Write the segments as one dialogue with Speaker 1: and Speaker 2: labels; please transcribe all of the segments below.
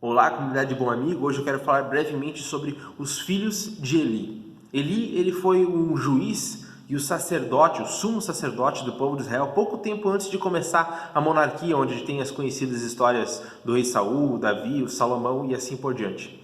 Speaker 1: Olá, comunidade de Bom Amigo. Hoje eu quero falar brevemente sobre os filhos de Eli. Ele foi um juiz e o sacerdote, o sumo sacerdote do povo de Israel, pouco tempo antes de começar a monarquia, onde tem as conhecidas histórias do rei Saul, Davi, o Salomão e assim por diante.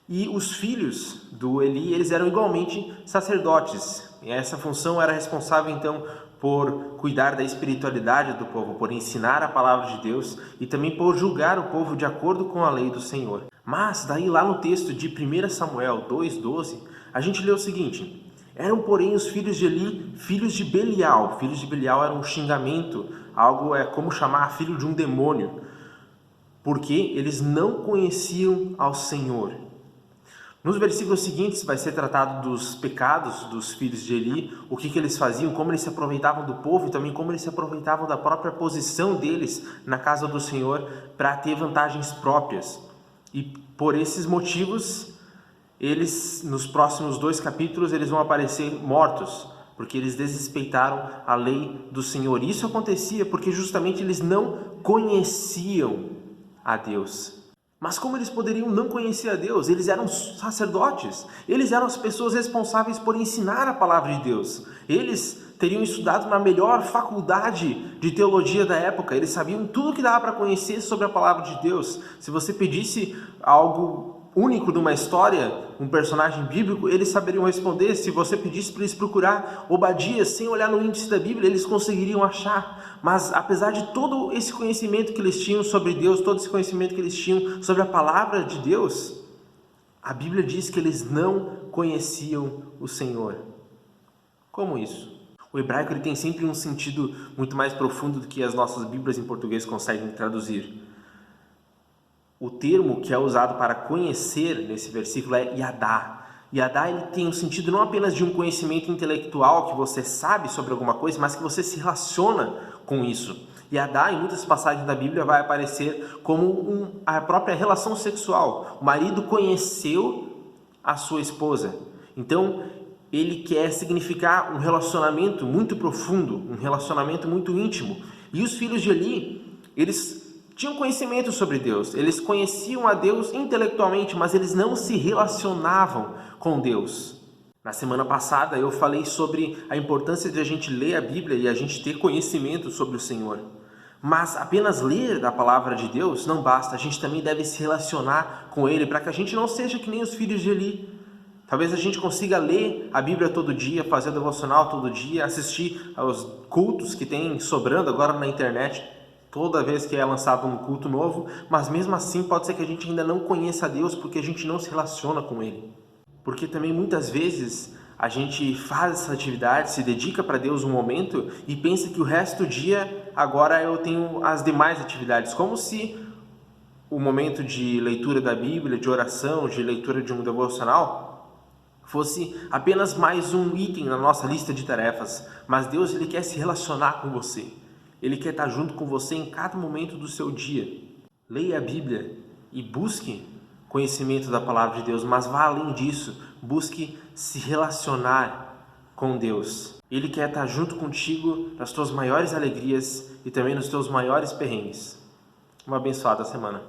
Speaker 1: E os filhos do Eli, eles eram igualmente sacerdotes. E essa função era responsável, então, por cuidar da espiritualidade do povo, por ensinar a palavra de Deus e também por julgar o povo de acordo com a lei do Senhor. Mas, daí lá no texto de 1 Samuel 2,12, a gente lê o seguinte: eram, porém, os filhos de Eli, filhos de Belial. Filhos de Belial era um xingamento, algo como chamar filho de um demônio, porque eles não conheciam ao Senhor. Nos versículos seguintes vai ser tratado dos pecados dos filhos de Eli, o que eles faziam, como eles se aproveitavam do povo e também como eles se aproveitavam da própria posição deles na casa do Senhor para ter vantagens próprias. E por esses motivos, eles, nos próximos 2 capítulos, eles vão aparecer mortos, porque eles desrespeitaram a lei do Senhor. Isso acontecia porque justamente eles não conheciam a Deus. Mas como eles poderiam não conhecer a Deus? Eles eram sacerdotes, eles eram as pessoas responsáveis por ensinar a palavra de Deus. Eles teriam estudado na melhor faculdade de teologia da época, eles sabiam tudo que dava para conhecer sobre a palavra de Deus. Se você pedisse algo único de uma história, um personagem bíblico, eles saberiam responder. Se você pedisse para eles procurar Obadias sem olhar no índice da Bíblia, eles conseguiriam achar. Mas apesar de todo esse conhecimento que eles tinham sobre Deus, todo esse conhecimento que eles tinham sobre a palavra de Deus, a Bíblia diz que eles não conheciam o Senhor. Como isso? O hebraico ele tem sempre um sentido muito mais profundo do que as nossas Bíblias em português conseguem traduzir. O termo que é usado para conhecer nesse versículo é yadá. Yadá ele tem um sentido não apenas de um conhecimento intelectual, que você sabe sobre alguma coisa, mas que você se relaciona com isso. Yadá, em muitas passagens da Bíblia, vai aparecer como a própria relação sexual. O marido conheceu a sua esposa. Então, ele quer significar um relacionamento muito profundo, um relacionamento muito íntimo. E os filhos de Eli, eles tinham conhecimento sobre Deus, eles conheciam a Deus intelectualmente, mas eles não se relacionavam com Deus. Na semana passada eu falei sobre a importância de a gente ler a Bíblia e a gente ter conhecimento sobre o Senhor. Mas apenas ler da palavra de Deus não basta, a gente também deve se relacionar com Ele para que a gente não seja que nem os filhos de Eli. Talvez a gente consiga ler a Bíblia todo dia, fazer o devocional todo dia, assistir aos cultos que tem sobrando agora na internet, toda vez que é lançado um culto novo, mas mesmo assim pode ser que a gente ainda não conheça a Deus porque a gente não se relaciona com Ele. Porque também muitas vezes a gente faz essa atividade, se dedica para Deus um momento e pensa que o resto do dia agora eu tenho as demais atividades, como se o momento de leitura da Bíblia, de oração, de leitura de um devocional fosse apenas mais um item na nossa lista de tarefas. Mas Deus ele quer se relacionar com você. Ele quer estar junto com você em cada momento do seu dia. Leia a Bíblia e busque conhecimento da palavra de Deus, mas vá além disso, busque se relacionar com Deus. Ele quer estar junto contigo nas tuas maiores alegrias e também nos teus maiores perrengues. Uma abençoada semana.